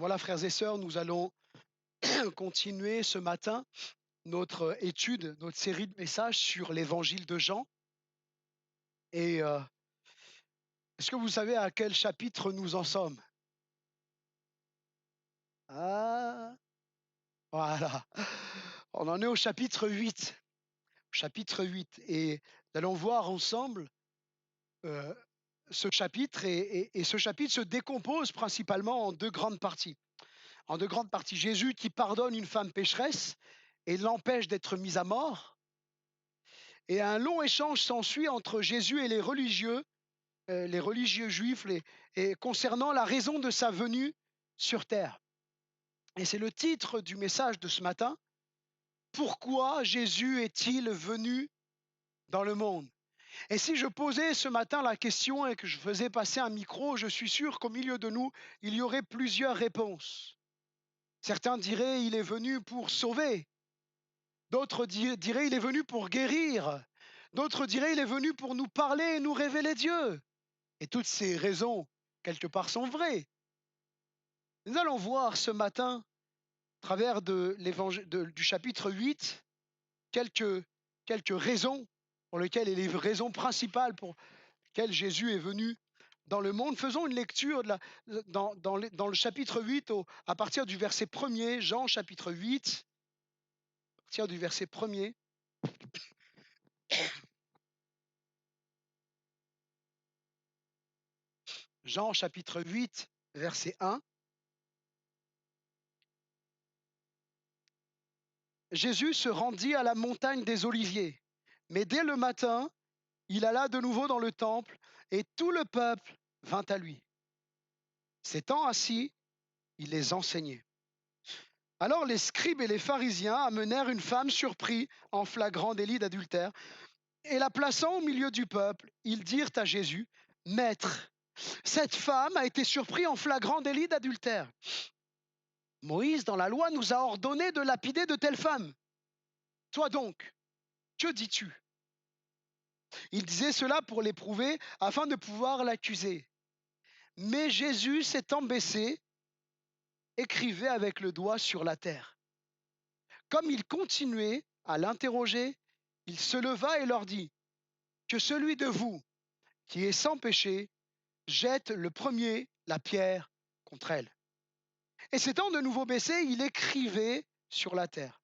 Voilà, frères et sœurs, nous allons continuer ce matin notre étude, notre série de messages sur l'évangile de Jean. Et est-ce que vous savez à quel chapitre nous en sommes? Ah, voilà, on en est au chapitre 8. Chapitre 8. Et nous allons voir ensemble euh, ce chapitre. Et ce chapitre se décompose principalement en deux grandes parties. En deux grandes parties. Jésus qui pardonne une femme pécheresse et l'empêche d'être mise à mort. Et un long échange s'ensuit entre Jésus et les religieux juifs, et concernant la raison de sa venue sur terre. Et c'est le titre du message de ce matin. Pourquoi Jésus est-il venu dans le monde? Et si je posais ce matin la question et que je faisais passer un micro, je suis sûr qu'au milieu de nous, il y aurait plusieurs réponses. Certains diraient il est venu pour sauver. D'autres diraient il est venu pour guérir. D'autres diraient il est venu pour nous parler et nous révéler Dieu. Et toutes ces raisons, quelque part, sont vraies. Nous allons voir ce matin, à travers du chapitre 8, quelques, quelques raisons pour lesquelles, et les raisons principales pour lesquelles Jésus est venu dans le monde. Faisons une lecture dans le chapitre 8, à partir du verset 1er, Jean chapitre 8, à partir du verset 1er. Jean chapitre 8, verset 1. Jésus se rendit à la montagne des Oliviers, mais dès le matin, il alla de nouveau dans le temple et tout le peuple vint à lui. S'étant assis, il les enseignait. Alors les scribes et les pharisiens amenèrent une femme surprise en flagrant délit d'adultère, et la plaçant au milieu du peuple, ils dirent à Jésus, « Maître, cette femme a été surprise en flagrant délit d'adultère. Moïse, dans la loi, nous a ordonné de lapider de telles femmes. Toi donc, que dis-tu » Il disait cela pour l'éprouver, afin de pouvoir l'accuser. Mais Jésus, s'étant baissé, écrivait avec le doigt sur la terre. Comme il continuait à l'interroger, il se leva et leur dit, « Que celui de vous qui est sans péché jette le premier la pierre contre elle. » Et s'étant de nouveau baissé, il écrivait sur la terre.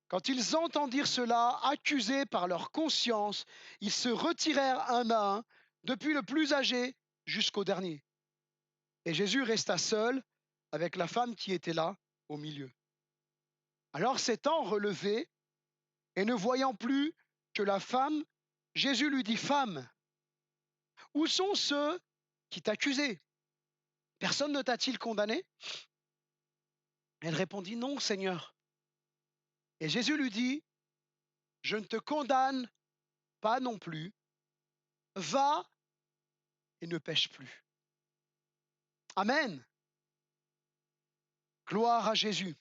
Quand ils entendirent cela, accusés par leur conscience, ils se retirèrent un à un, depuis le plus âgé jusqu'au dernier. Et Jésus resta seul avec la femme qui était là au milieu. Alors s'étant relevé et ne voyant plus que la femme, Jésus lui dit, « Femme, où sont ceux qui t'accusaient? Personne ne t'a-t-il condamné ?» Elle répondit, « Non, Seigneur. » Et Jésus lui dit, « Je ne te condamne pas non plus. Va et ne pêche plus. » Amen. Gloire à Jésus.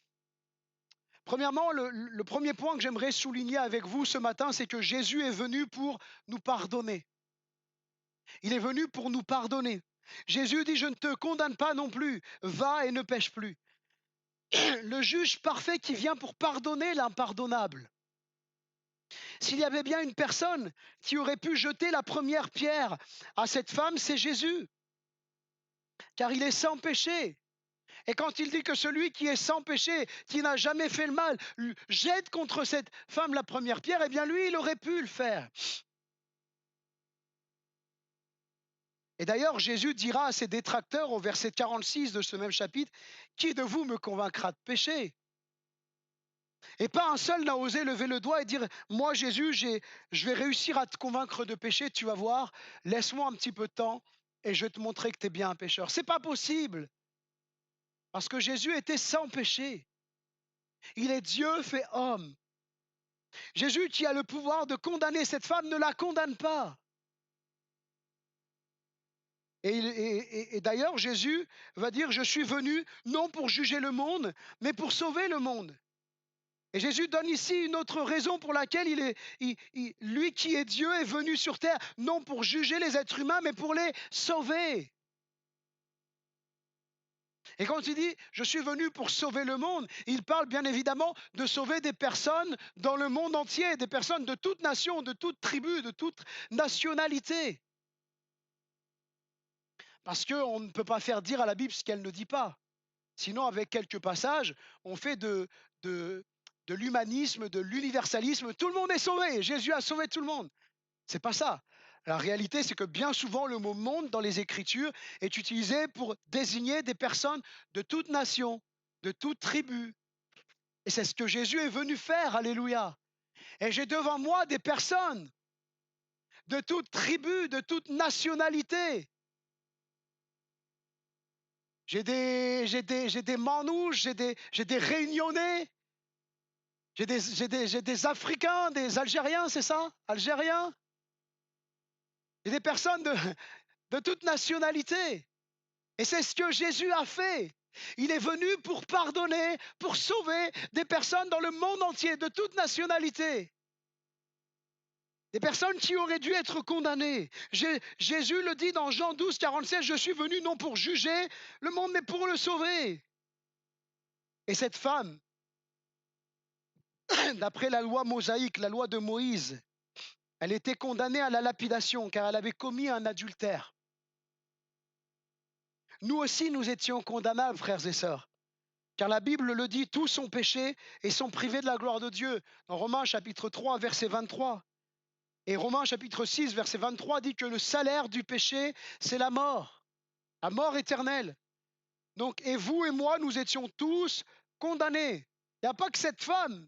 Premièrement, le premier point que j'aimerais souligner avec vous ce matin, c'est que Jésus est venu pour nous pardonner. Il est venu pour nous pardonner. Jésus dit, « Je ne te condamne pas non plus. Va et ne pêche plus. » Le juge parfait qui vient pour pardonner l'impardonnable. S'il y avait bien une personne qui aurait pu jeter la première pierre à cette femme, c'est Jésus. Car il est sans péché. Et quand il dit que celui qui est sans péché, qui n'a jamais fait le mal, jette contre cette femme la première pierre, eh bien lui, il aurait pu le faire. Et d'ailleurs, Jésus dira à ses détracteurs au verset 46 de ce même chapitre, « Qui de vous me convaincra de péché ?» Et pas un seul n'a osé lever le doigt et dire, « Moi, Jésus, je vais réussir à te convaincre de péché, tu vas voir, laisse-moi un petit peu de temps et je vais te montrer que tu es bien un pécheur. » C'est pas possible, parce que Jésus était sans péché. Il est Dieu fait homme. Jésus, qui a le pouvoir de condamner cette femme, ne la condamne pas. Et d'ailleurs, Jésus va dire, « Je suis venu non pour juger le monde, mais pour sauver le monde. » Et Jésus donne ici une autre raison pour laquelle lui qui est Dieu est venu sur terre, non pour juger les êtres humains, mais pour les sauver. Et quand il dit je suis venu pour sauver le monde, il parle bien évidemment de sauver des personnes dans le monde entier, des personnes de toute nation, de toute tribu, de toute nationalité. Parce qu'on ne peut pas faire dire à la Bible ce qu'elle ne dit pas. Sinon, avec quelques passages, on fait de, de l'humanisme, de l'universalisme. Tout le monde est sauvé. Jésus a sauvé tout le monde. C'est pas ça. La réalité, c'est que bien souvent, le mot monde dans les Écritures est utilisé pour désigner des personnes de toute nation, de toute tribu. Et c'est ce que Jésus est venu faire. Alléluia. Et j'ai devant moi des personnes de toute tribu, de toute nationalité. J'ai des Manouches, j'ai des Réunionnais, j'ai des Africains, des Algériens, c'est ça? Algériens. J'ai des personnes de toute nationalité. Et c'est ce que Jésus a fait. Il est venu pour pardonner, pour sauver des personnes dans le monde entier, de toute nationalité. Des personnes qui auraient dû être condamnées. Jésus le dit dans Jean 12, 47, je suis venu non pour juger le monde, mais pour le sauver. Et cette femme, d'après la loi mosaïque, la loi de Moïse, elle était condamnée à la lapidation car elle avait commis un adultère. Nous aussi, nous étions condamnables, frères et sœurs. Car la Bible le dit, tous ont péché et sont privés de la gloire de Dieu. Dans Romains chapitre 3, verset 23. Et Romains chapitre 6, verset 23 dit que le salaire du péché, c'est la mort éternelle. Donc, et vous et moi, nous étions tous condamnés. Il n'y a pas que cette femme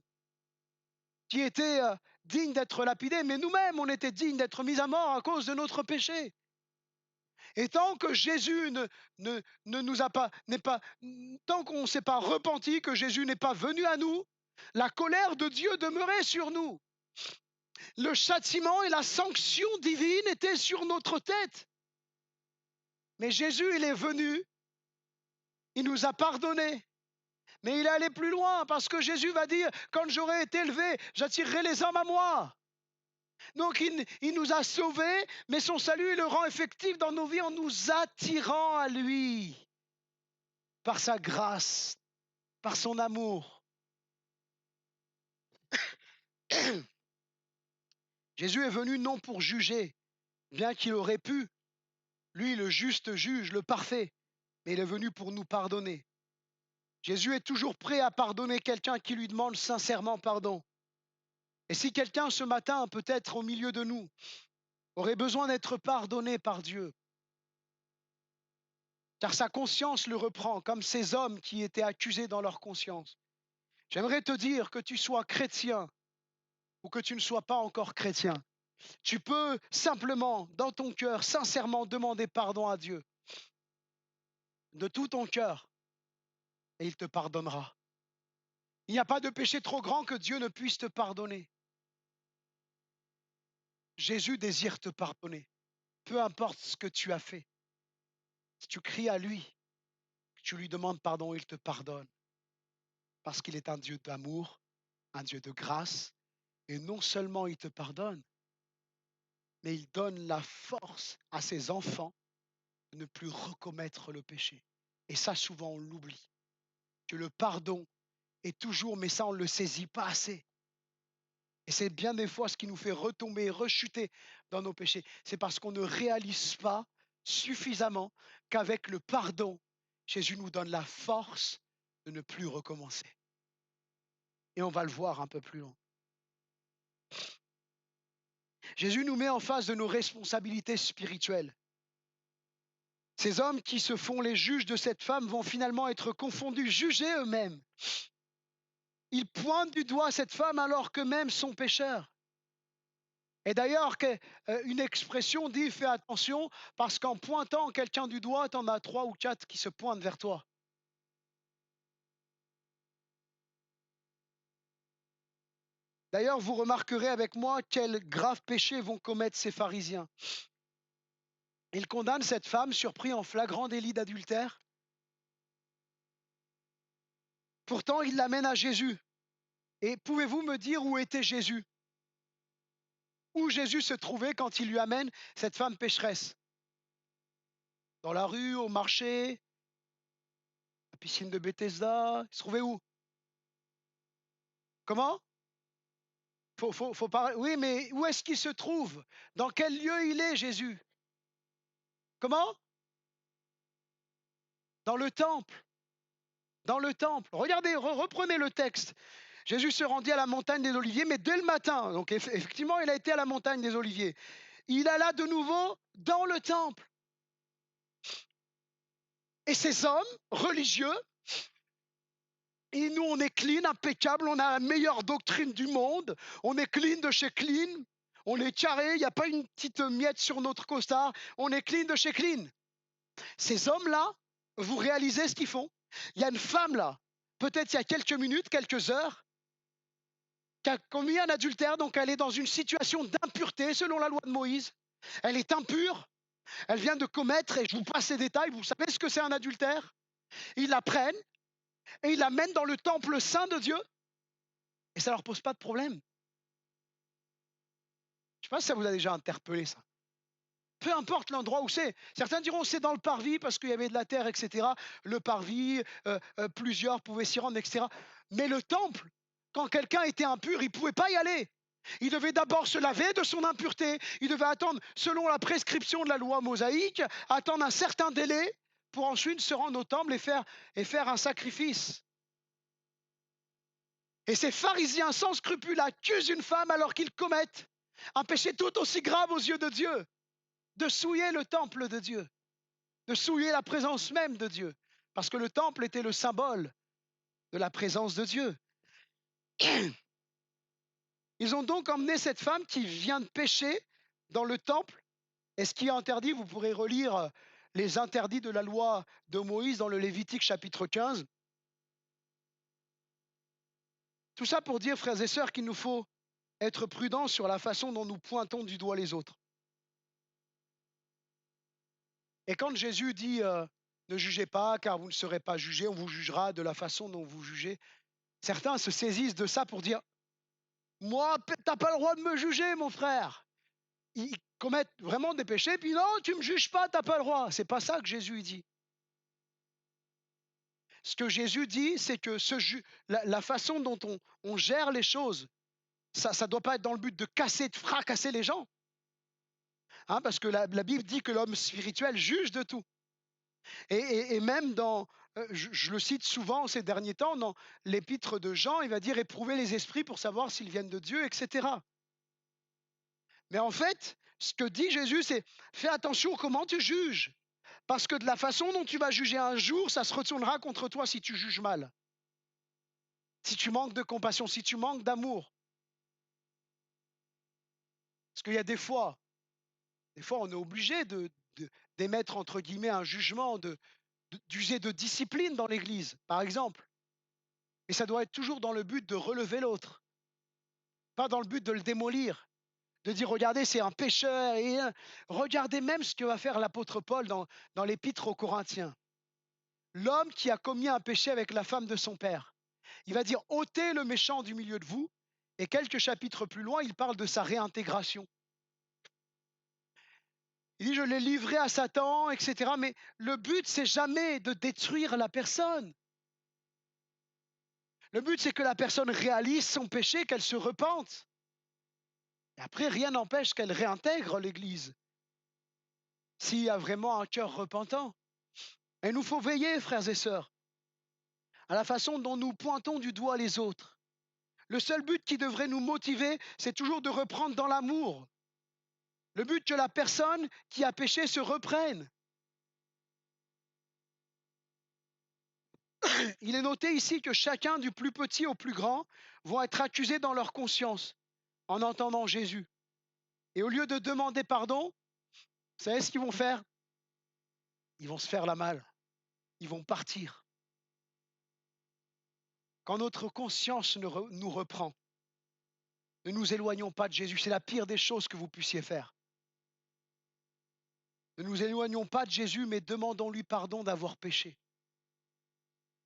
qui était digne d'être lapidée, mais nous-mêmes, on était dignes d'être mis à mort à cause de notre péché. Et tant que Jésus ne nous a pas, n'est pas, tant qu'on ne s'est pas repenti, que Jésus n'est pas venu à nous, la colère de Dieu demeurait sur nous. Le châtiment et la sanction divine étaient sur notre tête. Mais Jésus, il est venu, il nous a pardonné. Mais il est allé plus loin parce que Jésus va dire, quand j'aurai été élevé, j'attirerai les hommes à moi. Donc il nous a sauvés, mais son salut, il le rend effectif dans nos vies en nous attirant à lui, par sa grâce, par son amour. Jésus est venu non pour juger, bien qu'il aurait pu, lui le juste juge, le parfait, mais il est venu pour nous pardonner. Jésus est toujours prêt à pardonner quelqu'un qui lui demande sincèrement pardon. Et si quelqu'un ce matin, peut-être au milieu de nous, aurait besoin d'être pardonné par Dieu, car sa conscience le reprend, comme ces hommes qui étaient accusés dans leur conscience, j'aimerais te dire que tu sois chrétien ou que tu ne sois pas encore chrétien. Tu peux simplement, dans ton cœur, sincèrement demander pardon à Dieu, de tout ton cœur, et il te pardonnera. Il n'y a pas de péché trop grand que Dieu ne puisse te pardonner. Jésus désire te pardonner, peu importe ce que tu as fait. Si tu cries à lui, que tu lui demandes pardon, il te pardonne. Parce qu'il est un Dieu d'amour, un Dieu de grâce. Et non seulement il te pardonne, mais il donne la force à ses enfants de ne plus recommettre le péché. Et ça, souvent, on l'oublie. Que le pardon est toujours, mais ça, on ne le saisit pas assez. Et c'est bien des fois ce qui nous fait retomber, rechuter dans nos péchés. C'est parce qu'on ne réalise pas suffisamment qu'avec le pardon, Jésus nous donne la force de ne plus recommencer. Et on va le voir un peu plus loin. Jésus nous met en face de nos responsabilités spirituelles. Ces hommes qui se font les juges de cette femme vont finalement être confondus, jugés eux-mêmes. Ils pointent du doigt cette femme alors qu'eux-mêmes sont pécheurs. Et d'ailleurs, une expression dit fais attention parce qu'en pointant quelqu'un du doigt, tu en as 3 ou 4 qui se pointent vers toi. D'ailleurs, vous remarquerez avec moi quels graves péchés vont commettre ces pharisiens. Ils condamnent cette femme surprise en flagrant délit d'adultère. Pourtant, ils l'amènent à Jésus. Et pouvez-vous me dire où était Jésus? Où Jésus se trouvait quand il lui amène cette femme pécheresse? Dans la rue, au marché? piscine de Bethesda? Il se trouvait où? Comment? Faut pas oui, mais où est-ce qu'il se trouve? Dans quel lieu il est, Jésus? Comment? Dans le temple, dans le temple. Regardez, reprenez le texte. Jésus se rendit à la montagne des Oliviers, mais dès le matin, donc effectivement, il a été à la montagne des Oliviers. Il alla de nouveau dans le temple. Et ces hommes religieux, et nous, on est clean, impeccable, on a la meilleure doctrine du monde, on est clean de chez clean, on est carré, il n'y a pas une petite miette sur notre costard, on est clean de chez clean. Ces hommes-là, vous réalisez ce qu'ils font? Il y a une femme là, peut-être il y a quelques minutes, quelques heures, qui a commis un adultère, donc elle est dans une situation d'impureté selon la loi de Moïse. Elle est impure, elle vient de commettre, et je vous passe les détails, vous savez ce que c'est un adultère? Ils la prennent et ils l'amènent dans le temple saint de Dieu, et ça ne leur pose pas de problème. Je ne sais pas si ça vous a déjà interpellé ça. Peu importe l'endroit où c'est. Certains diront c'est dans le parvis parce qu'il y avait de la terre, etc. Le parvis, plusieurs pouvaient s'y rendre, etc. Mais le temple, quand quelqu'un était impur, il ne pouvait pas y aller. Il devait d'abord se laver de son impureté. Il devait attendre, selon la prescription de la loi mosaïque, attendre un certain délai pour ensuite se rendre au temple et faire un sacrifice. Et ces pharisiens sans scrupules accusent une femme alors qu'ils commettent un péché tout aussi grave aux yeux de Dieu, de souiller le temple de Dieu, de souiller la présence même de Dieu, parce que le temple était le symbole de la présence de Dieu. Ils ont donc emmené cette femme qui vient de pécher dans le temple. Et ce qui est interdit, vous pourrez relire les interdits de la loi de Moïse dans le Lévitique chapitre 15. Tout ça pour dire, frères et sœurs, qu'il nous faut être prudents sur la façon dont nous pointons du doigt les autres. Et quand Jésus dit ne jugez pas, car vous ne serez pas jugés, on vous jugera de la façon dont vous jugez, certains se saisissent de ça pour dire moi, t'as pas le droit de me juger, mon frère. Ils commettent vraiment des péchés, puis non, tu me juges pas, t'as pas le droit. C'est pas ça que Jésus dit. Ce que Jésus dit, c'est que la façon dont on gère les choses, ça ne doit pas être dans le but de casser, de fracasser les gens. Hein, parce que la Bible dit que l'homme spirituel juge de tout. Et même dans, je le cite souvent ces derniers temps, dans l'épître de Jean, il va dire éprouver les esprits pour savoir s'ils viennent de Dieu, etc. Mais en fait, ce que dit Jésus, c'est fais attention comment tu juges. Parce que de la façon dont tu vas juger un jour, ça se retournera contre toi si tu juges mal. Si tu manques de compassion, si tu manques d'amour. Parce qu'il y a des fois on est obligé d'émettre entre guillemets un jugement, d'user de discipline dans l'Église, par exemple. Et ça doit être toujours dans le but de relever l'autre, pas dans le but de le démolir, de dire regardez, c'est un pécheur. Et regardez même ce que va faire l'apôtre Paul dans l'épître aux Corinthiens. L'homme qui a commis un péché avec la femme de son père. Il va dire ôtez le méchant du milieu de vous. Et quelques chapitres plus loin, il parle de sa réintégration. Il dit je l'ai livré à Satan, etc. Mais le but, c'est jamais de détruire la personne. Le but, c'est que la personne réalise son péché, qu'elle se repente. Et après, rien n'empêche qu'elle réintègre l'Église, s'il y a vraiment un cœur repentant. Et il nous faut veiller, frères et sœurs, à la façon dont nous pointons du doigt les autres. Le seul but qui devrait nous motiver, c'est toujours de reprendre dans l'amour. Le but que la personne qui a péché se reprenne. Il est noté ici que chacun, du plus petit au plus grand, vont être accusés dans leur conscience en entendant Jésus. Et au lieu de demander pardon, vous savez ce qu'ils vont faire? Ils vont se faire la malle. Ils vont partir. Quand notre conscience nous reprend, ne nous éloignons pas de Jésus. C'est la pire des choses que vous puissiez faire. Ne nous éloignons pas de Jésus, mais demandons-lui pardon d'avoir péché.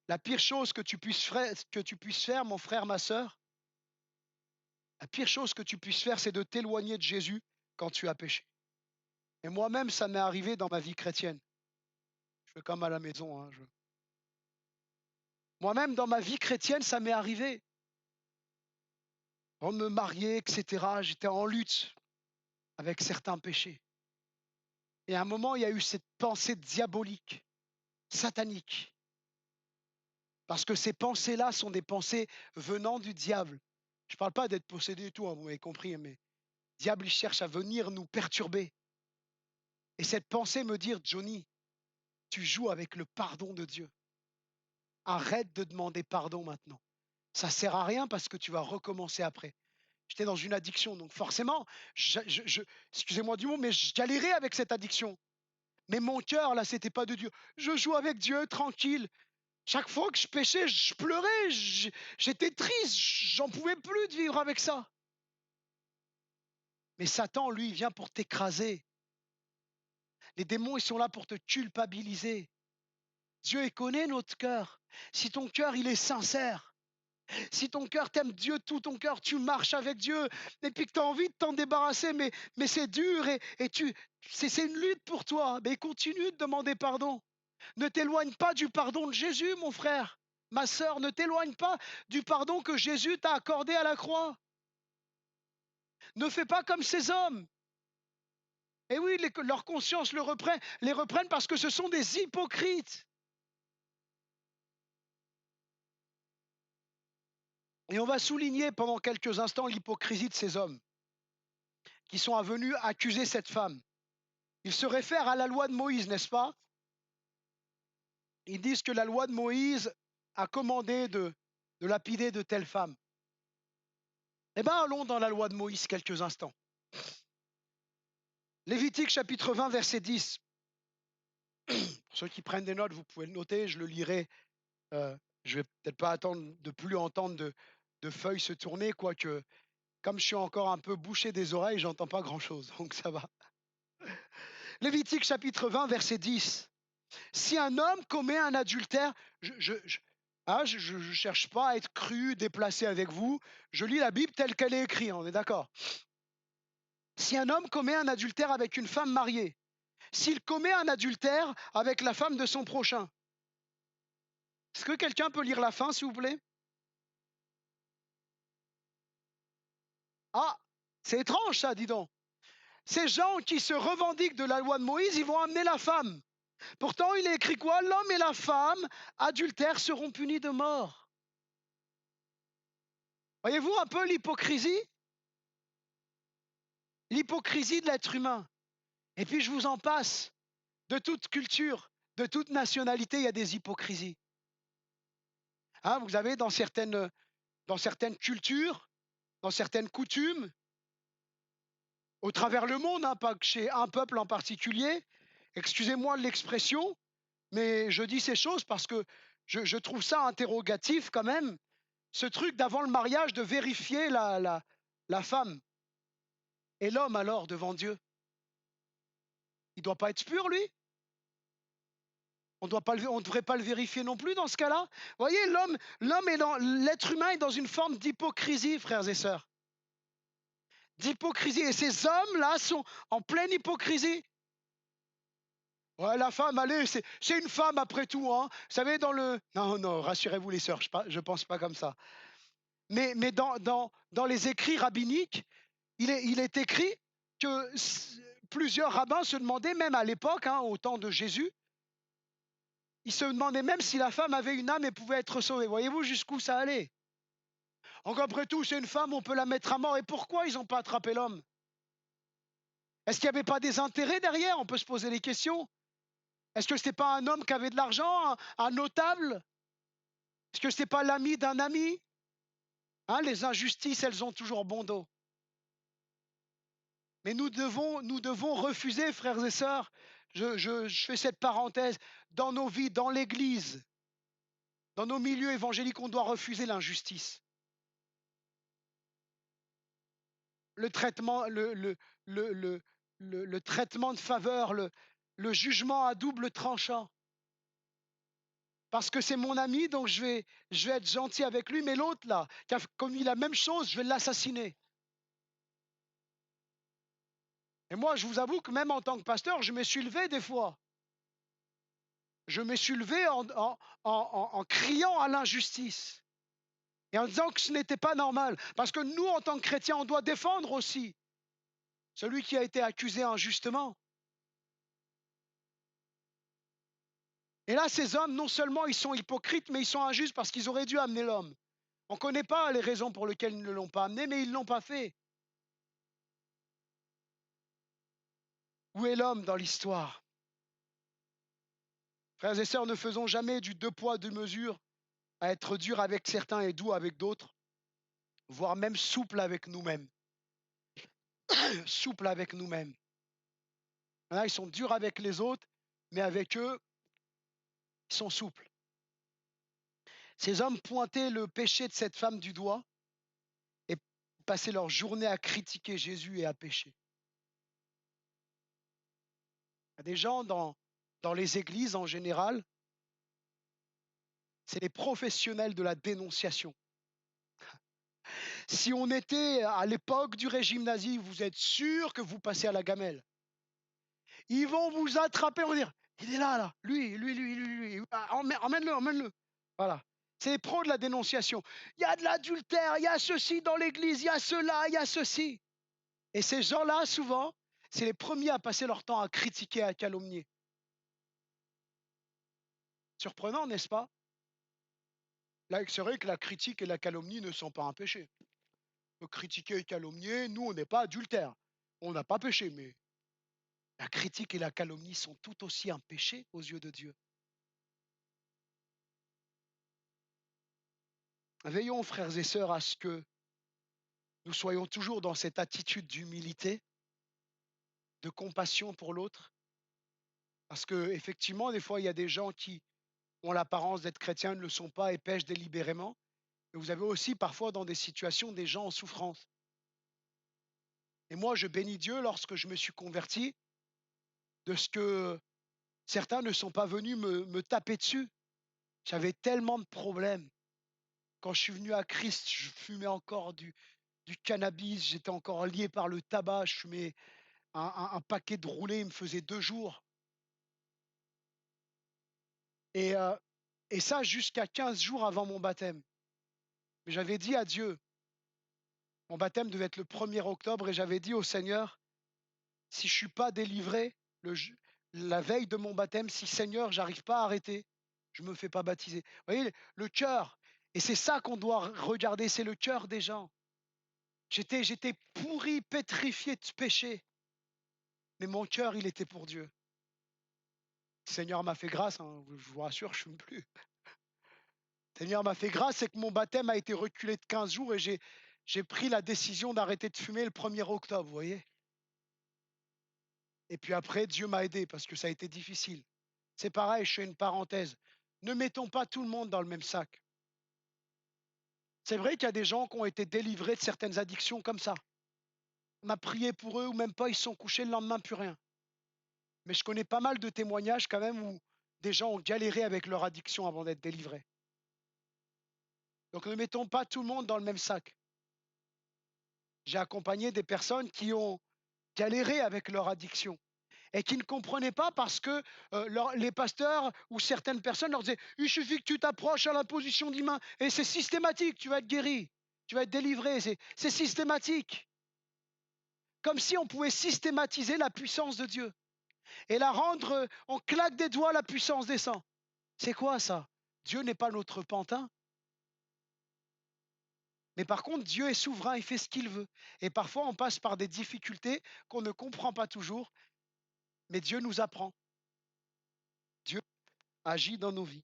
La pire chose que tu puisses faire, mon frère, ma sœur, la pire chose que tu puisses faire, c'est de t'éloigner de Jésus quand tu as péché. Et moi-même, ça m'est arrivé dans ma vie chrétienne. Je fais comme à la maison. Hein, Moi-même, dans ma vie chrétienne, ça m'est arrivé. Avant de me marier, etc., j'étais en lutte avec certains péchés. Et à un moment, il y a eu cette pensée diabolique, satanique. Parce que ces pensées-là sont des pensées venant du diable. Je ne parle pas d'être possédé et tout, hein, vous m'avez compris, mais le diable, il cherche à venir nous perturber. Et cette pensée me dire, Johnny, tu joues avec le pardon de Dieu. Arrête de demander pardon maintenant. Ça sert à rien parce que tu vas recommencer après. J'étais dans une addiction, donc forcément, excusez-moi du mot, mais je galérais avec cette addiction. Mais mon cœur, là, c'était pas de Dieu. Je joue avec Dieu, tranquille. Chaque fois que je péchais, je pleurais, j'étais triste, j'en pouvais plus de vivre avec ça. Mais Satan, lui, il vient pour t'écraser. Les démons, ils sont là pour te culpabiliser. Dieu, il connaît notre cœur. Si ton cœur, il est sincère, si ton cœur t'aime Dieu, tout ton cœur, tu marches avec Dieu, et puis que tu as envie de t'en débarrasser, mais c'est dur c'est une lutte pour toi, mais continue de demander pardon. Ne t'éloigne pas du pardon de Jésus, mon frère. Ma sœur, ne t'éloigne pas du pardon que Jésus t'a accordé à la croix. Ne fais pas comme ces hommes. Et oui, leur conscience les reprennent parce que ce sont des hypocrites. Et on va souligner pendant quelques instants l'hypocrisie de ces hommes qui sont venus accuser cette femme. Ils se réfèrent à la loi de Moïse, n'est-ce pas? Ils disent que la loi de Moïse a commandé de lapider de telles femmes. Eh bien, allons dans la loi de Moïse quelques instants. Lévitique chapitre 20, verset 10. Pour ceux qui prennent des notes, vous pouvez le noter, je le lirai. Je vais peut-être pas attendre de plus entendre de feuilles se tourner, quoique comme je suis encore un peu bouché des oreilles, j'entends pas grand-chose, donc ça va. Lévitique chapitre 20, verset 10. Si un homme commet un adultère, je cherche pas à être cru, déplacé avec vous, je lis la Bible telle qu'elle est écrite, on est d'accord. Si un homme commet un adultère avec une femme mariée, s'il commet un adultère avec la femme de son prochain, est-ce que quelqu'un peut lire la fin, s'il vous plaît? Ah, c'est étrange ça, dis donc. Ces gens qui se revendiquent de la loi de Moïse, ils vont amener la femme. Pourtant, il est écrit quoi? L'homme et la femme adultères seront punis de mort. Voyez-vous un peu l'hypocrisie? L'hypocrisie de l'être humain. Et puis je vous en passe. De toute culture, de toute nationalité, il y a des hypocrisies. Hein, vous avez dans certaines cultures, dans certaines coutumes, au travers le monde, hein, pas que chez un peuple en particulier, excusez-moi l'expression, mais je dis ces choses parce que je trouve ça interrogatif quand même, ce truc d'avant le mariage de vérifier la femme et l'homme alors devant Dieu. Il ne doit pas être pur, lui? On ne devrait pas le vérifier non plus dans ce cas-là? Vous voyez, l'être humain est dans une forme d'hypocrisie, frères et sœurs. D'hypocrisie. Et ces hommes-là sont en pleine hypocrisie. Ouais, la femme, allez, c'est une femme après tout, hein. Vous savez, dans le... Non, non, rassurez-vous les sœurs, je pense pas comme ça. Mais dans les écrits rabbiniques, il est écrit que plusieurs rabbins se demandaient, même à l'époque, hein, au temps de Jésus, ils se demandaient même si la femme avait une âme et pouvait être sauvée. Voyez-vous jusqu'où ça allait? Donc après tout, c'est une femme, on peut la mettre à mort. Et pourquoi ils n'ont pas attrapé l'homme? Est-ce qu'il n'y avait pas des intérêts derrière? On peut se poser les questions. Est-ce que ce n'était pas un homme qui avait de l'argent, un notable? Est-ce que ce n'était pas l'ami d'un ami? Hein, les injustices, elles ont toujours bon dos. Mais nous devons refuser, frères et sœurs, je fais cette parenthèse, dans nos vies, dans l'Église, dans nos milieux évangéliques, on doit refuser l'injustice. Le traitement, le traitement de faveur, le jugement à double tranchant. Parce que c'est mon ami, donc je vais être gentil avec lui, mais l'autre là, qui a commis la même chose, je vais l'assassiner. Et moi, je vous avoue que même en tant que pasteur, je me suis levé des fois. Je me suis levé en criant à l'injustice et en disant que ce n'était pas normal. Parce que nous, en tant que chrétiens, on doit défendre aussi celui qui a été accusé injustement. Et là, ces hommes, non seulement ils sont hypocrites, mais ils sont injustes parce qu'ils auraient dû amener l'homme. On ne connaît pas les raisons pour lesquelles ils ne l'ont pas amené, mais ils ne l'ont pas fait. Où est l'homme dans l'histoire? Frères et sœurs, ne faisons jamais du deux poids, deux mesures à être dur avec certains et doux avec d'autres, voire même souple avec nous-mêmes. Souple avec nous-mêmes. Il y en a, ils sont durs avec les autres, mais avec eux, ils sont souples. Ces hommes pointaient le péché de cette femme du doigt et passaient leur journée à critiquer Jésus et à pécher. Il y a des gens dans les églises en général, c'est les professionnels de la dénonciation. Si on était à l'époque du régime nazi, vous êtes sûr que vous passez à la gamelle. Ils vont vous attraper, on va dire, il est là, lui. Ah, emmène-le, emmène-le. Voilà. C'est les pros de la dénonciation. Il y a de l'adultère, il y a ceci dans l'église, il y a cela, il y a ceci. Et ces gens-là, souvent, c'est les premiers à passer leur temps à critiquer, à calomnier. Surprenant, n'est-ce pas? Là, c'est vrai que la critique et la calomnie ne sont pas un péché. Critiquer et calomnier, nous, on n'est pas adultère. On n'a pas péché, mais la critique et la calomnie sont tout aussi un péché aux yeux de Dieu. Veillons, frères et sœurs, à ce que nous soyons toujours dans cette attitude d'humilité, de compassion pour l'autre, parce que effectivement, des fois, il y a des gens qui ont l'apparence d'être chrétiens, ne le sont pas et pêchent délibérément. Et vous avez aussi parfois dans des situations des gens en souffrance. Et moi, je bénis Dieu lorsque je me suis converti de ce que certains ne sont pas venus me taper dessus. J'avais tellement de problèmes. Quand je suis venu à Christ, je fumais encore du cannabis, j'étais encore lié par le tabac, je fumais un paquet de roulés, il me faisait 2 jours. Et, euh, et ça jusqu'à 15 jours avant mon baptême. Mais j'avais dit à Dieu, mon baptême devait être le 1er octobre, et j'avais dit au Seigneur, si je ne suis pas délivré la veille de mon baptême, si Seigneur, j'arrive pas à arrêter, je ne me fais pas baptiser. Vous voyez, le cœur, et c'est ça qu'on doit regarder, c'est le cœur des gens. J'étais pourri, pétrifié de péché, mais mon cœur, il était pour Dieu. Le Seigneur m'a fait grâce, hein, je vous rassure, je ne fume plus. Le Seigneur m'a fait grâce, c'est que mon baptême a été reculé de 15 jours et j'ai pris la décision d'arrêter de fumer le 1er octobre, vous voyez. Et puis après, Dieu m'a aidé parce que ça a été difficile. C'est pareil, je fais une parenthèse. Ne mettons pas tout le monde dans le même sac. C'est vrai qu'il y a des gens qui ont été délivrés de certaines addictions comme ça. On a prié pour eux ou même pas, ils se sont couchés le lendemain, plus rien. Mais je connais pas mal de témoignages quand même où des gens ont galéré avec leur addiction avant d'être délivrés. Donc ne mettons pas tout le monde dans le même sac. J'ai accompagné des personnes qui ont galéré avec leur addiction et qui ne comprenaient pas parce que les pasteurs ou certaines personnes leur disaient il suffit que tu t'approches à la position d'imam et c'est systématique, tu vas être guéri, tu vas être délivré, c'est systématique. Comme si on pouvait systématiser la puissance de Dieu et la rendre en claque des doigts la puissance des saints. C'est quoi ça? Dieu n'est pas notre pantin. Mais par contre, Dieu est souverain, il fait ce qu'il veut. Et parfois, on passe par des difficultés qu'on ne comprend pas toujours, mais Dieu nous apprend. Dieu agit dans nos vies.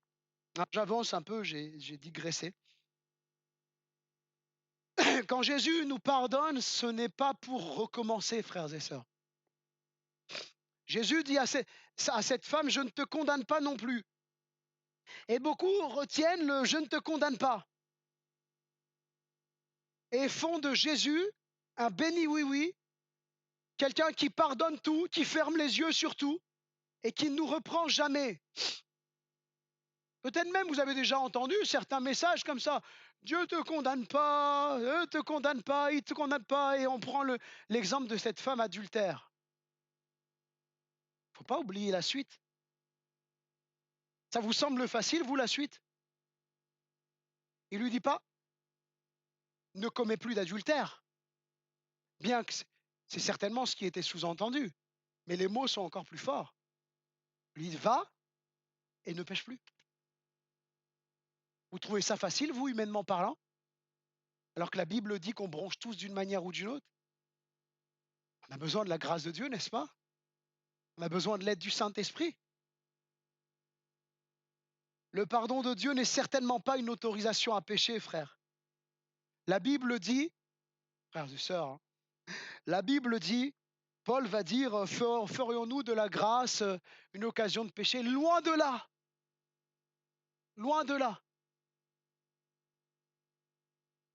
Ah, j'avance un peu, j'ai digressé. Quand Jésus nous pardonne, ce n'est pas pour recommencer, frères et sœurs. Jésus dit à cette femme, je ne te condamne pas non plus. Et beaucoup retiennent le je ne te condamne pas et font de Jésus un béni oui-oui, quelqu'un qui pardonne tout, qui ferme les yeux sur tout et qui ne nous reprend jamais. Peut-être même vous avez déjà entendu certains messages comme ça. Dieu ne te condamne pas, ne te condamne pas, il ne te condamne pas. Et on prend l'exemple de cette femme adultère. Il ne faut pas oublier la suite. Ça vous semble facile, vous, la suite? Il lui dit pas: «Ne commets plus d'adultère», bien que c'est certainement ce qui était sous-entendu, mais les mots sont encore plus forts. Il dit: «Va et ne pêche plus». Vous trouvez ça facile, vous, humainement parlant? Alors que la Bible dit qu'on bronche tous d'une manière ou d'une autre? On a besoin de la grâce de Dieu, n'est-ce pas? On a besoin de l'aide du Saint-Esprit. Le pardon de Dieu n'est certainement pas une autorisation à pécher, frère. La Bible dit, frères et sœurs, hein, la Bible dit, Paul va dire, ferions-nous de la grâce une occasion de pécher? Loin de là, loin de là.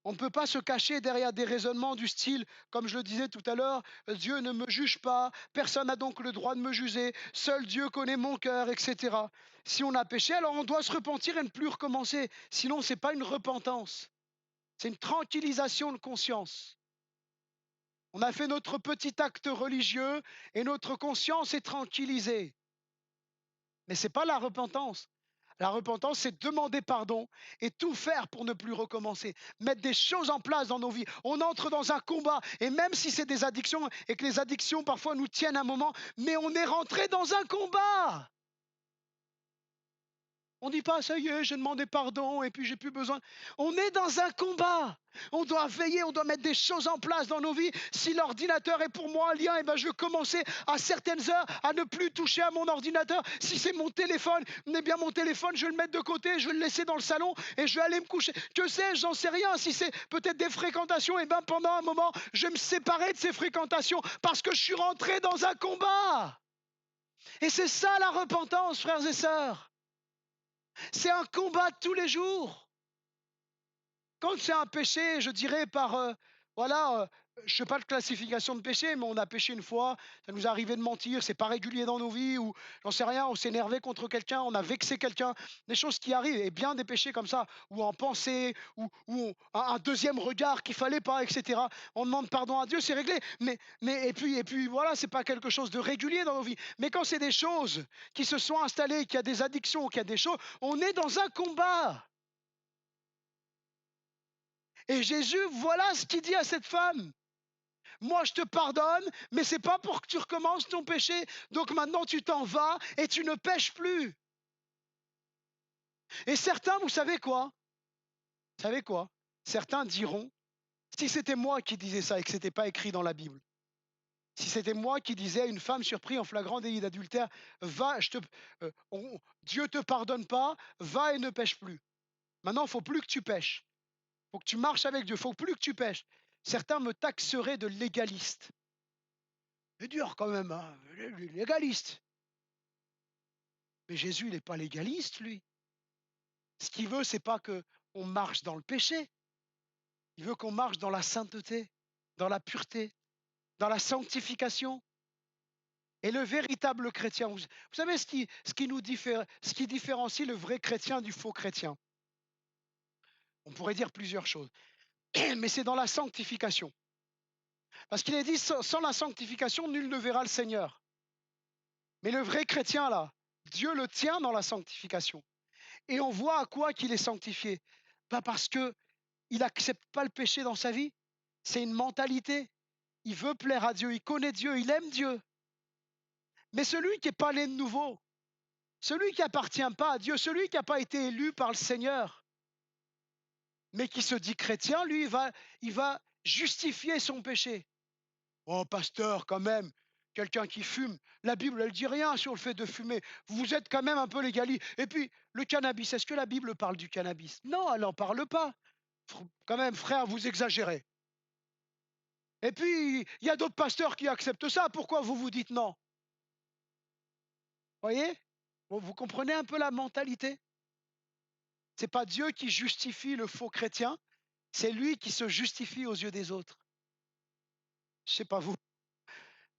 On ne peut pas se cacher derrière des raisonnements du style, comme je le disais tout à l'heure, Dieu ne me juge pas, personne n'a donc le droit de me juger, seul Dieu connaît mon cœur, etc. Si on a péché, alors on doit se repentir et ne plus recommencer. Sinon, ce n'est pas une repentance, c'est une tranquillisation de conscience. On a fait notre petit acte religieux et notre conscience est tranquillisée. Mais ce n'est pas la repentance. La repentance, c'est demander pardon et tout faire pour ne plus recommencer. Mettre des choses en place dans nos vies. On entre dans un combat et même si c'est des addictions et que les addictions parfois nous tiennent un moment, mais on est rentré dans un combat. On ne dit pas, ça y est, j'ai demandé pardon et puis j'ai plus besoin. On est dans un combat. On doit veiller, on doit mettre des choses en place dans nos vies. Si l'ordinateur est pour moi un lien, eh ben je vais commencer à certaines heures à ne plus toucher à mon ordinateur. Si c'est mon téléphone, eh bien mon téléphone, je vais le mettre de côté, je vais le laisser dans le salon et je vais aller me coucher. Que sais-je, j'en sais rien. Si c'est peut-être des fréquentations, eh ben pendant un moment, je vais me séparer de ces fréquentations parce que je suis rentré dans un combat. Et c'est ça la repentance, frères et sœurs. C'est un combat de tous les jours. Quand c'est un péché, je dirais voilà, je ne fais pas de classification de péché, mais on a péché une fois, ça nous est arrivé de mentir, c'est pas régulier dans nos vies, ou j'en sais rien, on s'est énervé contre quelqu'un, on a vexé quelqu'un, des choses qui arrivent, et bien des péchés comme ça, ou en pensée, un deuxième regard qu'il fallait pas, etc. On demande pardon à Dieu, c'est réglé. Et puis voilà, c'est pas quelque chose de régulier dans nos vies. Mais quand c'est des choses qui se sont installées, qu'il y a des addictions, qu'il y a des choses, on est dans un combat. Et Jésus, voilà ce qu'il dit à cette femme. Moi, je te pardonne, mais c'est pas pour que tu recommences ton péché. Donc maintenant, tu t'en vas et tu ne pêches plus. Et certains, vous savez quoi? Vous savez quoi? Certains diront, si c'était moi qui disais ça et que ce n'était pas écrit dans la Bible, si c'était moi qui disais à une femme surprise en flagrant délit d'adultère, va, Dieu te pardonne pas, va et ne pêche plus. Maintenant, il ne faut plus que tu pêches. Il faut que tu marches avec Dieu, il ne faut plus que tu pêches. Certains me taxeraient de légaliste. C'est dur quand même, hein, légaliste. Mais Jésus, il n'est pas légaliste, lui. Ce qu'il veut, c'est pas que on marche dans le péché. Il veut qu'on marche dans la sainteté, dans la pureté, dans la sanctification. Et le véritable chrétien, vous savez ce qui différencie le vrai chrétien du faux chrétien? On pourrait dire plusieurs choses, mais c'est dans la sanctification. Parce qu'il est dit, sans la sanctification, nul ne verra le Seigneur. Mais le vrai chrétien, là, Dieu le tient dans la sanctification. Et on voit à quoi qu'il est sanctifié. Pas parce que il n'accepte pas le péché dans sa vie. C'est une mentalité. Il veut plaire à Dieu, il connaît Dieu, il aime Dieu. Mais celui qui n'est pas né de nouveau, celui qui n'appartient pas à Dieu, celui qui n'a pas été élu par le Seigneur, mais qui se dit chrétien, lui, il va justifier son péché. Oh, pasteur, quand même, quelqu'un qui fume, la Bible, elle dit rien sur le fait de fumer. Vous êtes quand même un peu légaliste. Et puis, le cannabis, est-ce que la Bible parle du cannabis? Non, elle n'en parle pas. Quand même, frère, vous exagérez. Et puis, il y a d'autres pasteurs qui acceptent ça. Pourquoi vous vous dites non? Voyez? Vous comprenez un peu la mentalité? C'est pas Dieu qui justifie le faux chrétien, c'est lui qui se justifie aux yeux des autres. Je sais pas vous,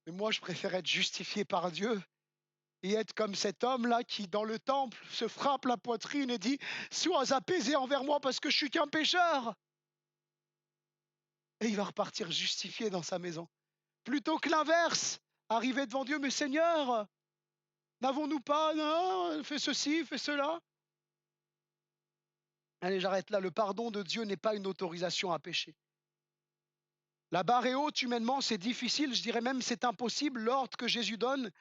mais moi je préfère être justifié par Dieu et être comme cet homme-là qui, dans le temple, se frappe la poitrine et dit: «Sois apaisé envers moi parce que je suis qu'un pécheur!» Et il va repartir justifié dans sa maison. Plutôt que l'inverse, arriver devant Dieu: «Mais Seigneur, N'avons-nous pas, non, fais ceci, fais cela? Allez, j'arrête là. Le pardon de Dieu n'est pas une autorisation à pécher. La barre est haute humainement, c'est difficile, je dirais même c'est impossible l'ordre que Jésus donne,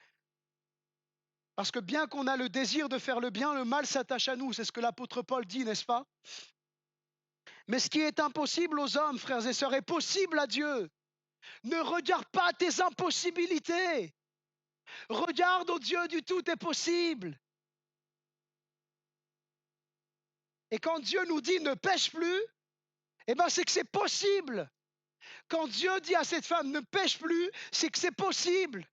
parce que bien qu'on a le désir de faire le bien, le mal s'attache à nous. C'est ce que l'apôtre Paul dit, n'est-ce pas? Mais ce qui est impossible aux hommes, frères et sœurs, est possible à Dieu. Ne regarde pas tes impossibilités. Regarde au Dieu du tout est possible. Et quand Dieu nous dit ne pêche plus, eh ben c'est que c'est possible. Quand Dieu dit à cette femme ne pêche plus, c'est que c'est possible.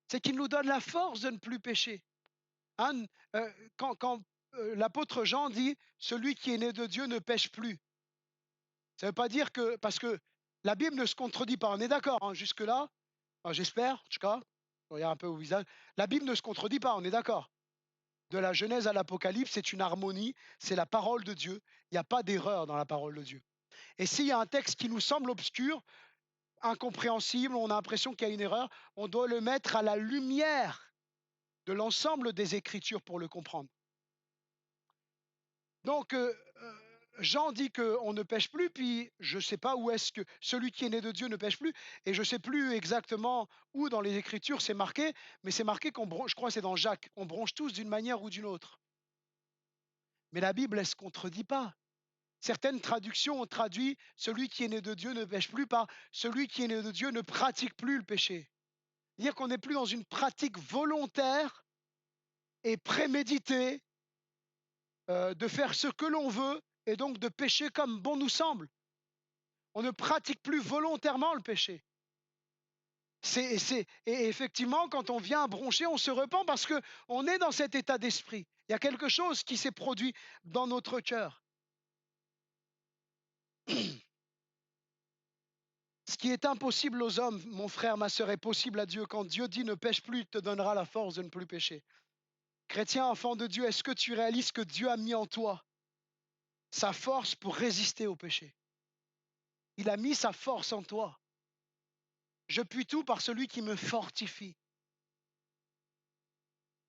C'est qu'il nous donne la force de ne plus pécher. Hein, quand l'apôtre Jean dit celui qui est né de Dieu ne pêche plus, ça ne veut pas dire que, parce que la Bible ne se contredit pas, on est d'accord, hein, jusque-là, j'espère, en tout cas, je regarde un peu au visage, la Bible ne se contredit pas, on est d'accord. De la Genèse à l'Apocalypse, c'est une harmonie, c'est la parole de Dieu, il n'y a pas d'erreur dans la parole de Dieu. Et s'il y a un texte qui nous semble obscur, incompréhensible, on a l'impression qu'il y a une erreur, on doit le mettre à la lumière de l'ensemble des Écritures pour le comprendre. Donc, Jean dit qu'on ne pêche plus, puis je ne sais pas où est-ce que celui qui est né de Dieu ne pêche plus, et je ne sais plus exactement où dans les Écritures c'est marqué, mais c'est marqué qu'on bronche, je crois que c'est dans Jacques, on bronche tous d'une manière ou d'une autre. Mais la Bible, elle ne se contredit pas. Certaines traductions ont traduit celui qui est né de Dieu ne pêche plus par celui qui est né de Dieu ne pratique plus le péché. C'est-à-dire qu'on n'est plus dans une pratique volontaire et préméditée de faire ce que l'on veut et donc de pécher comme bon nous semble. On ne pratique plus volontairement le péché. Et effectivement, quand on vient à broncher, on se repent parce qu'on est dans cet état d'esprit. Il y a quelque chose qui s'est produit dans notre cœur. Ce qui est impossible aux hommes, mon frère, ma sœur, est possible à Dieu. Quand Dieu dit ne pêche plus, il te donnera la force de ne plus pécher. Chrétien, enfant de Dieu, est-ce que tu réalises que Dieu a mis en toi sa force pour résister au péché? Il a mis sa force en toi. Je puis tout par celui qui me fortifie.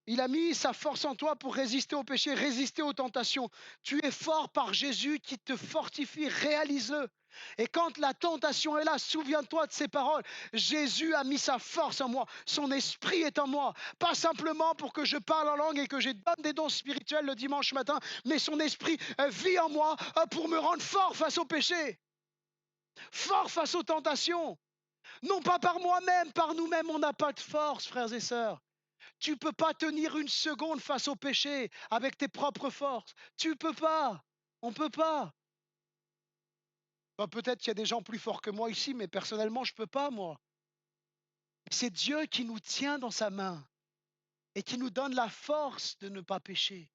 Il a mis sa force en toi pour résister au péché, résister aux tentations. Tu es fort par Jésus qui te fortifie, réalise-le. Et quand la tentation est là, souviens-toi de ces paroles. Jésus a mis sa force en moi, son esprit est en moi. Pas simplement pour que je parle en langue et que je donne des dons spirituels le dimanche matin, mais son esprit vit en moi pour me rendre fort face au péché, fort face aux tentations. Non pas par moi-même, par nous-mêmes, on n'a pas de force, frères et sœurs. Tu ne peux pas tenir une seconde face au péché avec tes propres forces. Tu ne peux pas. On ne peut pas. Peut-être qu'il y a des gens plus forts que moi ici, mais personnellement, je ne peux pas, moi. C'est Dieu qui nous tient dans sa main et qui nous donne la force de ne pas pécher.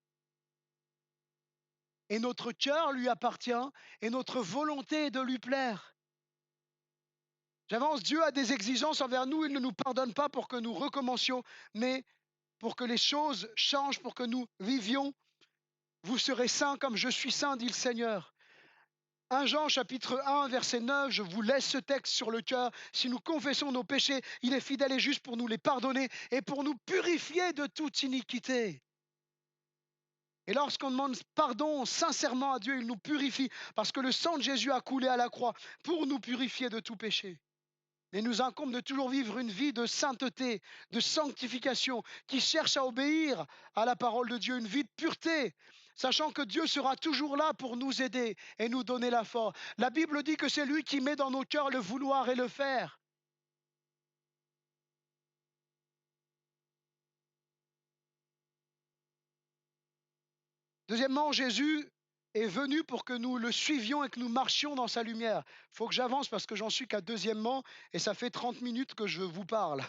Et notre cœur lui appartient et notre volonté est de lui plaire. J'avance, Dieu a des exigences envers nous, il ne nous pardonne pas pour que nous recommencions, mais pour que les choses changent, pour que nous vivions. Vous serez saints comme je suis saint, dit le Seigneur. 1 Jean chapitre 1 verset 9, je vous laisse ce texte sur le cœur. Si nous confessons nos péchés, il est fidèle et juste pour nous les pardonner et pour nous purifier de toute iniquité. Et lorsqu'on demande pardon sincèrement à Dieu, il nous purifie parce que le sang de Jésus a coulé à la croix pour nous purifier de tout péché. Il nous incombe de toujours vivre une vie de sainteté, de sanctification, qui cherche à obéir à la parole de Dieu, une vie de pureté, sachant que Dieu sera toujours là pour nous aider et nous donner la force. La Bible dit que c'est lui qui met dans nos cœurs le vouloir et le faire. Deuxièmement, Jésus est venu pour que nous le suivions et que nous marchions dans sa lumière. Il faut que j'avance parce que j'en suis qu'à deuxièmement et ça fait 30 minutes que je vous parle.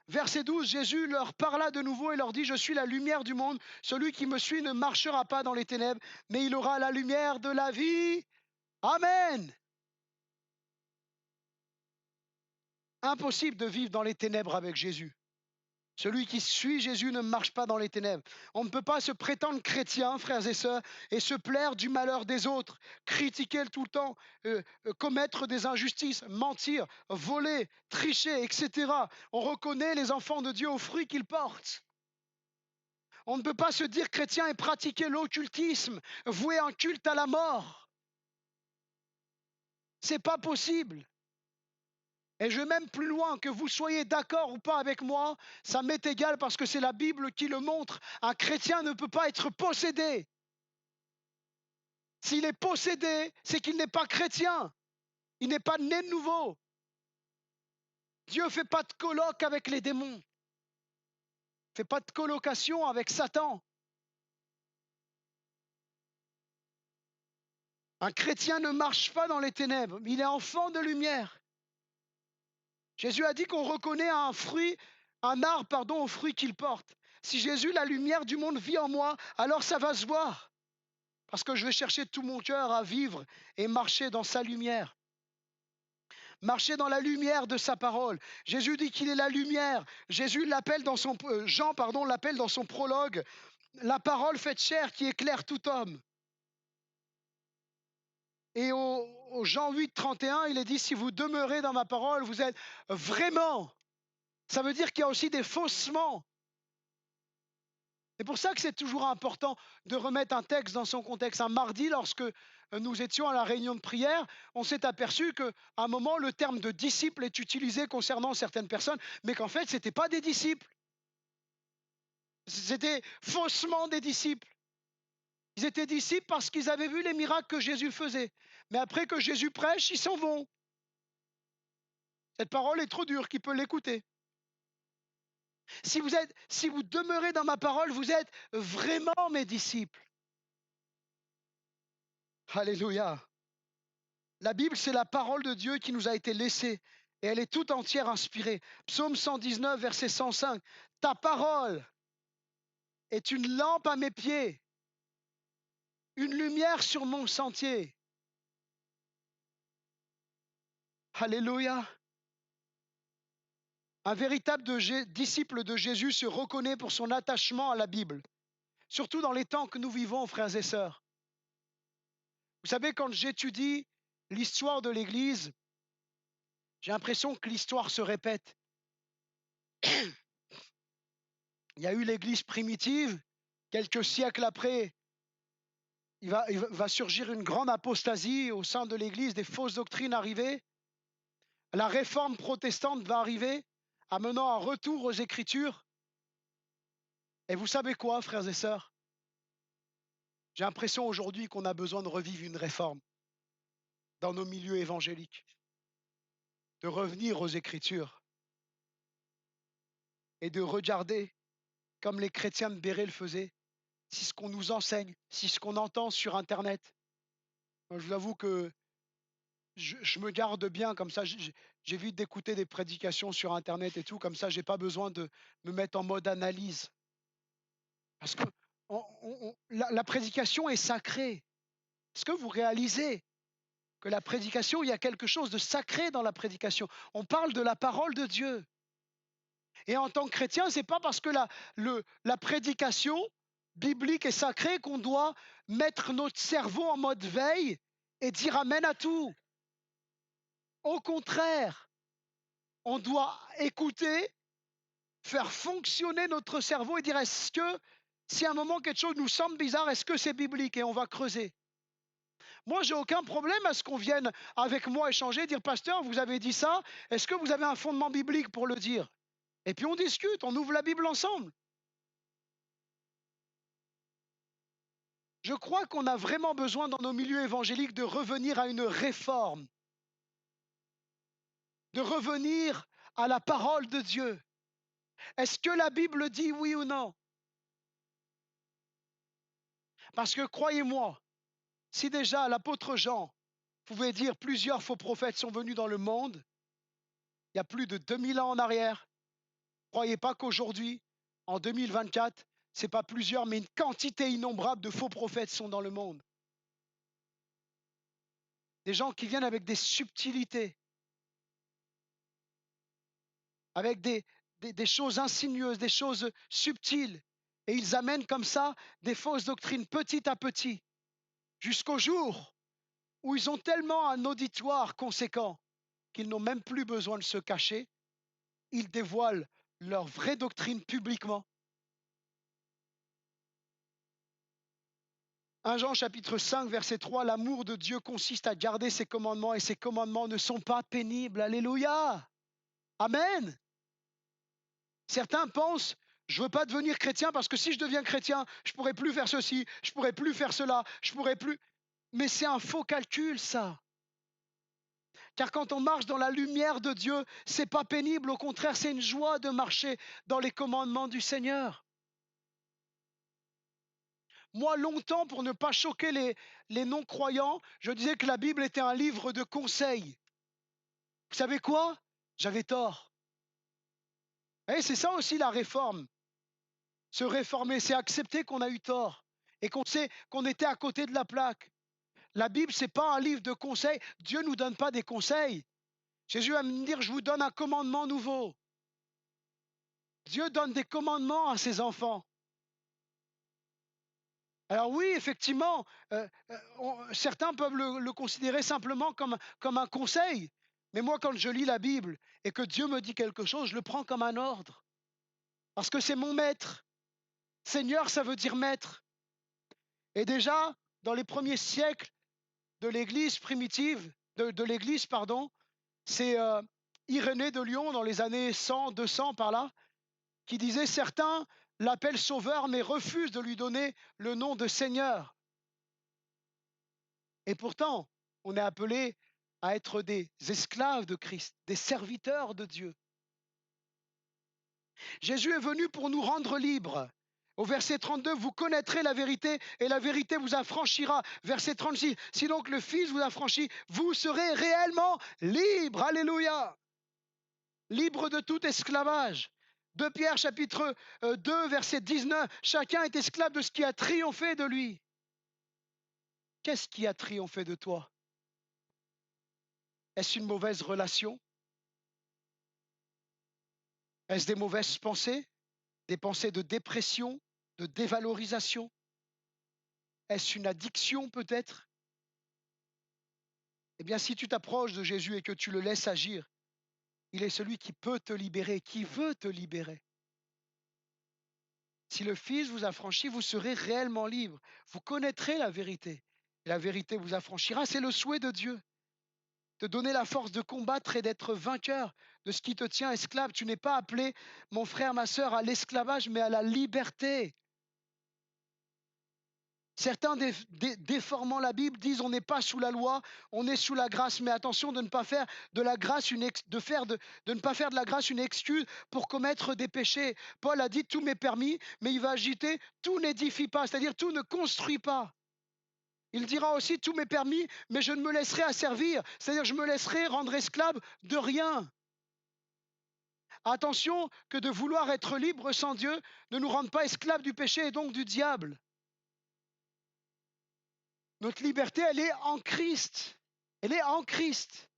Verset 12, Jésus leur parla de nouveau et leur dit, je suis la lumière du monde, celui qui me suit ne marchera pas dans les ténèbres, mais il aura la lumière de la vie. Amen. Impossible de vivre dans les ténèbres avec Jésus. Celui qui suit Jésus ne marche pas dans les ténèbres. On ne peut pas se prétendre chrétien, frères et sœurs, et se plaire du malheur des autres, critiquer tout le temps, commettre des injustices, mentir, voler, tricher, etc. On reconnaît les enfants de Dieu aux fruits qu'ils portent. On ne peut pas se dire chrétien et pratiquer l'occultisme, vouer un culte à la mort. C'est pas possible. Et je vais même plus loin, que vous soyez d'accord ou pas avec moi, ça m'est égal parce que c'est la Bible qui le montre. Un chrétien ne peut pas être possédé. S'il est possédé, c'est qu'il n'est pas chrétien. Il n'est pas né de nouveau. Dieu ne fait pas de colloque avec les démons. Il ne fait pas de colocation avec Satan. Un chrétien ne marche pas dans les ténèbres, il est enfant de lumière. Jésus a dit qu'on reconnaît un arbre, au fruit qu'il porte. Si Jésus, la lumière du monde, vit en moi, alors ça va se voir. Parce que je vais chercher de tout mon cœur à vivre et marcher dans sa lumière. Marcher dans la lumière de sa parole. Jésus dit qu'il est la lumière. Jésus l'appelle dans son Jean l'appelle dans son prologue la parole faite chair qui éclaire tout homme. Et au Jean 8, 31, il est dit, si vous demeurez dans ma parole, vous êtes vraiment. Ça veut dire qu'il y a aussi des faussements. C'est pour ça que c'est toujours important de remettre un texte dans son contexte. Un mardi, lorsque nous étions à la réunion de prière, on s'est aperçu qu'à un moment, le terme de disciple est utilisé concernant certaines personnes, mais qu'en fait, ce n'étaient pas des disciples. C'était faussement des disciples. Ils étaient disciples parce qu'ils avaient vu les miracles que Jésus faisait. Mais après que Jésus prêche, ils s'en vont. Cette parole est trop dure, qui peut l'écouter? Si vous demeurez dans ma parole, vous êtes vraiment mes disciples. Alléluia. La Bible, c'est la parole de Dieu qui nous a été laissée et elle est tout entière inspirée. Psaume 119, verset 105. Ta parole est une lampe à mes pieds, une lumière sur mon sentier. Alléluia. Un véritable disciple de Jésus se reconnaît pour son attachement à la Bible, surtout dans les temps que nous vivons, frères et sœurs. Vous savez, quand j'étudie l'histoire de l'Église, j'ai l'impression que l'histoire se répète. Il y a eu l'Église primitive, quelques siècles après, il va surgir une grande apostasie au sein de l'Église, des fausses doctrines arrivées. La réforme protestante va arriver, amenant un retour aux Écritures. Et vous savez quoi, frères et sœurs? J'ai l'impression aujourd'hui qu'on a besoin de revivre une réforme dans nos milieux évangéliques, de revenir aux Écritures et de regarder, comme les chrétiens de Béret le faisaient, si ce qu'on nous enseigne, si ce qu'on entend sur Internet. Moi, je vous avoue que je me garde bien, comme ça j'évite d'écouter des prédications sur Internet et tout, comme ça j'ai pas besoin de me mettre en mode analyse. Parce que la prédication est sacrée. Est-ce que vous réalisez que la prédication, il y a quelque chose de sacré dans la prédication? On parle de la parole de Dieu. Et en tant que chrétien, c'est pas parce que la prédication biblique est sacrée qu'on doit mettre notre cerveau en mode veille et dire amen à tout. Au contraire, on doit écouter, faire fonctionner notre cerveau et dire est-ce que si à un moment quelque chose nous semble bizarre, est-ce que c'est biblique? Et on va creuser. Moi, j'ai aucun problème à ce qu'on vienne avec moi échanger, dire pasteur, vous avez dit ça, est-ce que vous avez un fondement biblique pour le dire? Et puis on discute, on ouvre la Bible ensemble. Je crois qu'on a vraiment besoin dans nos milieux évangéliques de revenir à une réforme, de revenir à la parole de Dieu. Est-ce que la Bible dit oui ou non? Parce que croyez-moi, si déjà l'apôtre Jean pouvait dire plusieurs faux prophètes sont venus dans le monde, il y a plus de 2000 ans en arrière, croyez pas qu'aujourd'hui, en 2024, c'est pas plusieurs, mais une quantité innombrable de faux prophètes sont dans le monde. Des gens qui viennent avec des subtilités, avec des choses insinueuses, des choses subtiles. Et ils amènent comme ça des fausses doctrines petit à petit, jusqu'au jour où ils ont tellement un auditoire conséquent qu'ils n'ont même plus besoin de se cacher. Ils dévoilent leur vraie doctrine publiquement. 1 Jean chapitre 5, verset 3, l'amour de Dieu consiste à garder ses commandements et ses commandements ne sont pas pénibles. Alléluia. Amen. Certains pensent, je ne veux pas devenir chrétien parce que si je deviens chrétien, je ne pourrai plus faire ceci, je ne pourrai plus faire cela, je ne pourrai plus. Mais c'est un faux calcul, ça. Car quand on marche dans la lumière de Dieu, ce n'est pas pénible, au contraire, c'est une joie de marcher dans les commandements du Seigneur. Moi, longtemps, pour ne pas choquer les non-croyants, je disais que la Bible était un livre de conseils. Vous savez quoi? J'avais tort. Et c'est ça aussi la réforme. Se réformer, c'est accepter qu'on a eu tort et qu'on sait qu'on était à côté de la plaque. La Bible, ce n'est pas un livre de conseils. Dieu ne nous donne pas des conseils. Jésus va me dire, je vous donne un commandement nouveau. Dieu donne des commandements à ses enfants. Alors oui, effectivement, certains peuvent le considérer simplement comme un conseil. Mais moi, quand je lis la Bible et que Dieu me dit quelque chose, je le prends comme un ordre. Parce que c'est mon maître. Seigneur, ça veut dire maître. Et déjà, dans les premiers siècles de l'Église primitive, de l'Église, pardon, c'est Irénée de Lyon, dans les années 100, 200 par là, qui disait certains l'appellent sauveur, mais refusent de lui donner le nom de Seigneur. Et pourtant, on est appelé à être des esclaves de Christ, des serviteurs de Dieu. Jésus est venu pour nous rendre libres. Au verset 32, vous connaîtrez la vérité et la vérité vous affranchira. Verset 36, si donc le Fils vous affranchit, vous serez réellement libres. Alléluia. Libres de tout esclavage. 2 Pierre chapitre 2, verset 19, chacun est esclave de ce qui a triomphé de lui. Qu'est-ce qui a triomphé de toi? Est-ce une mauvaise relation? Est-ce des mauvaises pensées? Des pensées de dépression, de dévalorisation? Est-ce une addiction peut-être? Eh bien, si tu t'approches de Jésus et que tu le laisses agir, il est celui qui peut te libérer, qui veut te libérer. Si le Fils vous affranchit, vous serez réellement libre. Vous connaîtrez la vérité. Et la vérité vous affranchira. C'est le souhait de Dieu. Te donner la force de combattre et d'être vainqueur de ce qui te tient esclave. Tu n'es pas appelé, mon frère, ma sœur, à l'esclavage, mais à la liberté. Certains déformant la Bible disent on n'est pas sous la loi, on est sous la grâce. Mais attention de ne pas faire de la grâce de ne pas faire de la grâce une excuse pour commettre des péchés. Paul a dit tout m'est permis, mais il va agiter tout n'édifie pas, c'est-à-dire tout ne construit pas. Il dira aussi tout m'est permis, mais je ne me laisserai asservir, c'est-à-dire je me laisserai rendre esclave de rien. Attention que de vouloir être libre sans Dieu ne nous rende pas esclaves du péché et donc du diable. Notre liberté, elle est en Christ. Elle est en Christ.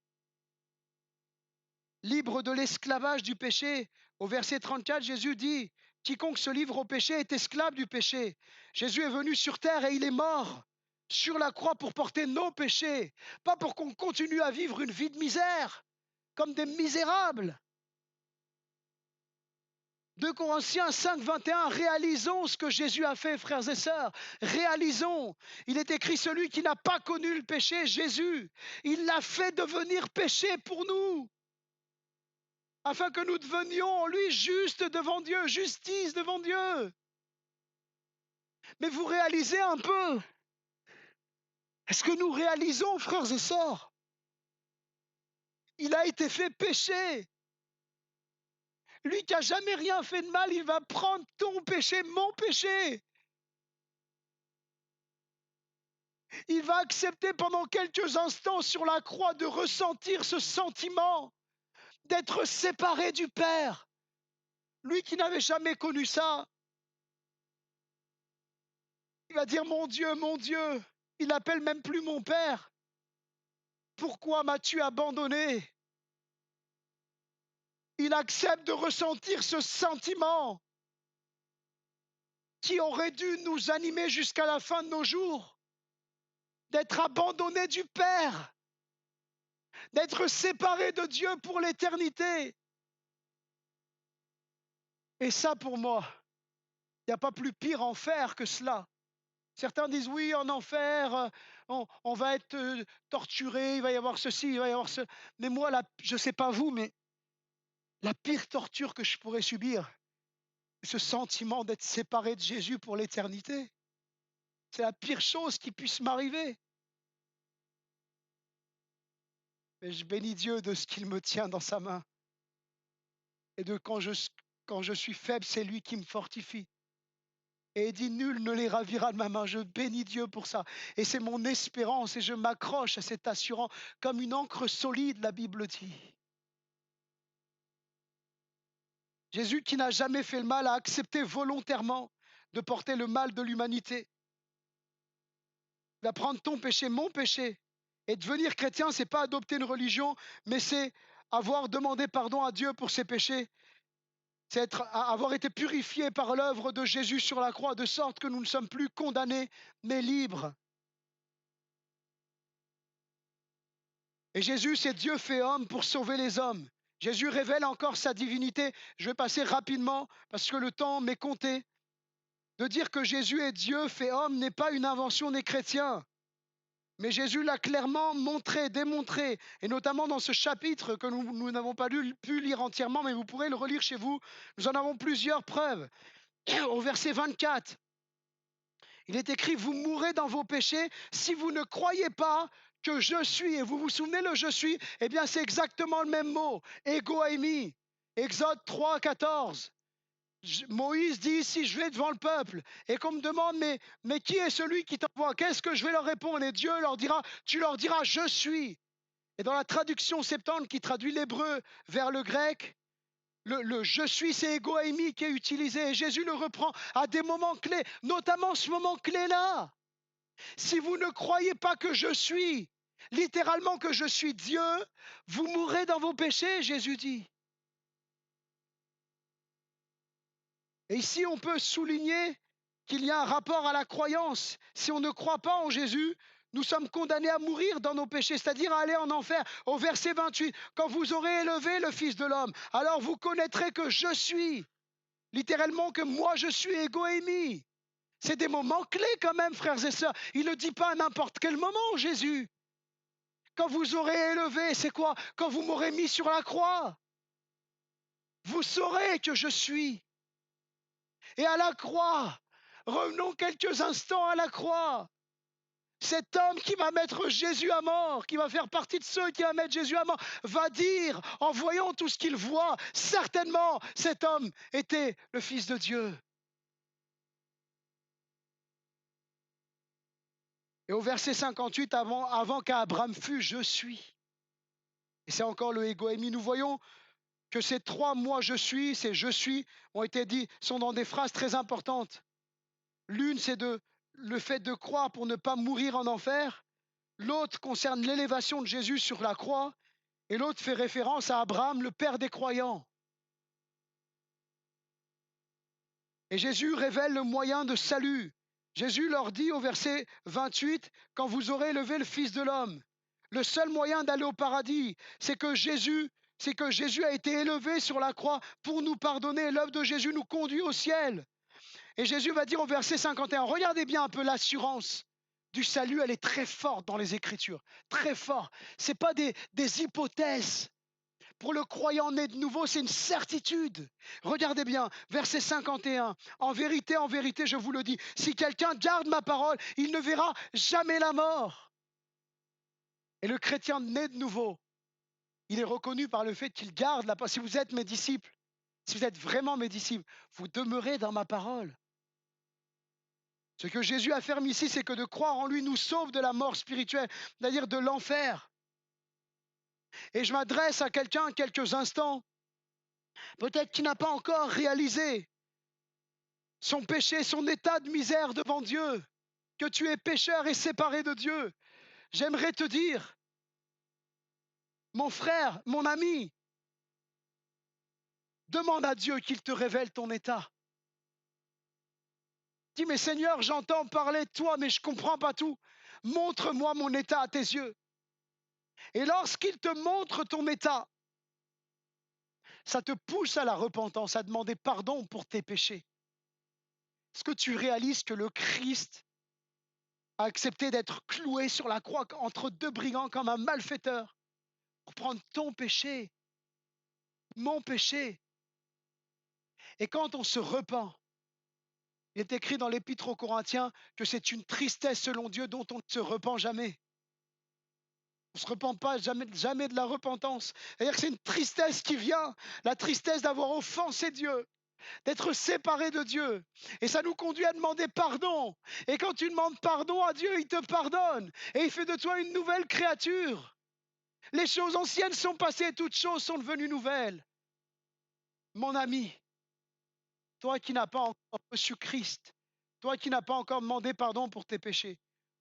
Libre de l'esclavage du péché. Au verset 34, Jésus dit, quiconque se livre au péché est esclave du péché. Jésus est venu sur terre et il est mort sur la croix pour porter nos péchés, pas pour qu'on continue à vivre une vie de misère, comme des misérables. 2 Corinthiens 5, 21, réalisons ce que Jésus a fait, frères et sœurs. Réalisons. Il est écrit, celui qui n'a pas connu le péché, Jésus, il l'a fait devenir péché pour nous, afin que nous devenions en lui justes devant Dieu, justice devant Dieu. Mais vous réalisez un peu? Est-ce que nous réalisons, frères et sœurs? Il a été fait péché. Lui qui n'a jamais rien fait de mal, il va prendre ton péché, mon péché. Il va accepter pendant quelques instants sur la croix de ressentir ce sentiment d'être séparé du Père. Lui qui n'avait jamais connu ça, il va dire mon Dieu, il n'appelle même plus mon Père. Pourquoi m'as-tu abandonné? il accepte de ressentir ce sentiment qui aurait dû nous animer jusqu'à la fin de nos jours, d'être abandonné du Père, d'être séparé de Dieu pour l'éternité. Et ça, pour moi, il n'y a pas plus pire enfer que cela. Certains disent oui, en enfer, on va être torturé, il va y avoir ceci, il va y avoir ce. Mais moi, je ne sais pas vous, mais la pire torture que je pourrais subir, c'est ce sentiment d'être séparé de Jésus pour l'éternité. C'est la pire chose qui puisse m'arriver. Mais je bénis Dieu de ce qu'il me tient dans sa main. Et de quand je suis faible, c'est lui qui me fortifie. Et il dit, nul ne les ravira de ma main. Je bénis Dieu pour ça. Et c'est mon espérance et je m'accroche à cet assurant comme une encre solide, la Bible dit. Jésus qui n'a jamais fait le mal a accepté volontairement de porter le mal de l'humanité. Il va prendre ton péché, mon péché. Et devenir chrétien, c'est pas adopter une religion, mais c'est avoir demandé pardon à Dieu pour ses péchés. C'est avoir été purifié par l'œuvre de Jésus sur la croix, de sorte que nous ne sommes plus condamnés, mais libres. Et Jésus, c'est Dieu fait homme pour sauver les hommes. Jésus révèle encore sa divinité. Je vais passer rapidement parce que le temps m'est compté. De dire que Jésus est Dieu fait homme n'est pas une invention des chrétiens. Mais Jésus l'a clairement montré, démontré, et notamment dans ce chapitre que nous n'avons pas pu lire entièrement, mais vous pourrez le relire chez vous. Nous en avons plusieurs preuves. Au verset 24, il est écrit, vous mourrez dans vos péchés si vous ne croyez pas que je suis. Et vous vous souvenez le je suis? Eh bien, c'est exactement le même mot. Ego eimi. Exode 3, 14. Moïse dit ici, je vais devant le peuple et qu'on me demande, mais qui est celui qui t'envoie? Qu'est-ce que je vais leur répondre? Et Dieu leur dira, tu leur diras, je suis. Et dans la traduction Septante qui traduit l'hébreu vers le grec, le je suis, c'est ego eimi qui est utilisé. Et Jésus le reprend à des moments clés, notamment ce moment clé-là. Si vous ne croyez pas que je suis, littéralement que je suis Dieu, vous mourrez dans vos péchés, Jésus dit. Et ici, on peut souligner qu'il y a un rapport à la croyance. Si on ne croit pas en Jésus, nous sommes condamnés à mourir dans nos péchés, c'est-à-dire à aller en enfer. Au verset 28, quand vous aurez élevé le Fils de l'homme, alors vous connaîtrez que je suis. Littéralement que moi je suis ego eimi. C'est des moments clés quand même, frères et sœurs. Il ne dit pas à n'importe quel moment, Jésus. Quand vous aurez élevé, c'est quoi? Quand vous m'aurez mis sur la croix, vous saurez que je suis. Et à la croix, revenons quelques instants à la croix. Cet homme qui va mettre Jésus à mort, qui va faire partie de ceux qui va mettre Jésus à mort, va dire, en voyant tout ce qu'il voit, certainement cet homme était le Fils de Dieu. Et au verset 58, avant qu'Abraham fût, je suis. Et c'est encore le ego émis. Nous voyons que ces trois moi je suis, ces je suis ont été dit, sont dans des phrases très importantes. L'une, c'est le fait de croire pour ne pas mourir en enfer. L'autre concerne l'élévation de Jésus sur la croix. Et l'autre fait référence à Abraham, le père des croyants. Et Jésus révèle le moyen de salut. Jésus leur dit au verset 28, quand vous aurez élevé le Fils de l'homme, le seul moyen d'aller au paradis, c'est que Jésus a été élevé sur la croix pour nous pardonner. L'œuvre de Jésus nous conduit au ciel. Et Jésus va dire au verset 51, regardez bien un peu l'assurance du salut, elle est très forte dans les Écritures, très forte. Ce n'est pas des hypothèses. Pour le croyant né de nouveau, c'est une certitude. Regardez bien, verset 51. En vérité, je vous le dis, si quelqu'un garde ma parole, il ne verra jamais la mort. Et le chrétien né de nouveau, il est reconnu par le fait qu'il garde la parole. Si vous êtes mes disciples, si vous êtes vraiment mes disciples, vous demeurez dans ma parole. Ce que Jésus affirme ici, c'est que de croire en lui nous sauve de la mort spirituelle, c'est-à-dire de l'enfer. Et je m'adresse à quelqu'un quelques instants, peut-être qui n'a pas encore réalisé son péché, son état de misère devant Dieu, que tu es pécheur et séparé de Dieu. J'aimerais te dire, mon frère, mon ami, Demande à Dieu qu'il te révèle ton état. Dis, mais Seigneur, j'entends parler de toi, mais je ne comprends pas tout. Montre-moi mon état à tes yeux. Et lorsqu'il te montre ton état, ça te pousse à la repentance, à demander pardon pour tes péchés. Est-ce que tu réalises que le Christ a accepté d'être cloué sur la croix entre deux brigands comme un malfaiteur pour prendre ton péché, mon péché? Et quand on se repent, il est écrit dans l'Épître aux Corinthiens que c'est une tristesse selon Dieu dont on ne se repent jamais. On ne se repent pas jamais, jamais de la repentance. C'est-à-dire que c'est une tristesse qui vient, la tristesse d'avoir offensé Dieu, d'être séparé de Dieu. Et ça nous conduit à demander pardon. Et quand tu demandes pardon à Dieu, il te pardonne. Et il fait de toi une nouvelle créature. Les choses anciennes sont passées, toutes choses sont devenues nouvelles. Mon ami, toi qui n'as pas encore reçu Christ, toi qui n'as pas encore demandé pardon pour tes péchés,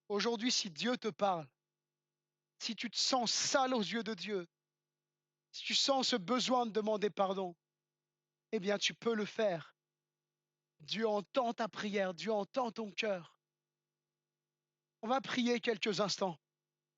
aujourd'hui, si Dieu te parle, si tu te sens sale aux yeux de Dieu, si tu sens ce besoin de demander pardon, eh bien, tu peux le faire. Dieu entend ta prière, Dieu entend ton cœur. On va prier quelques instants.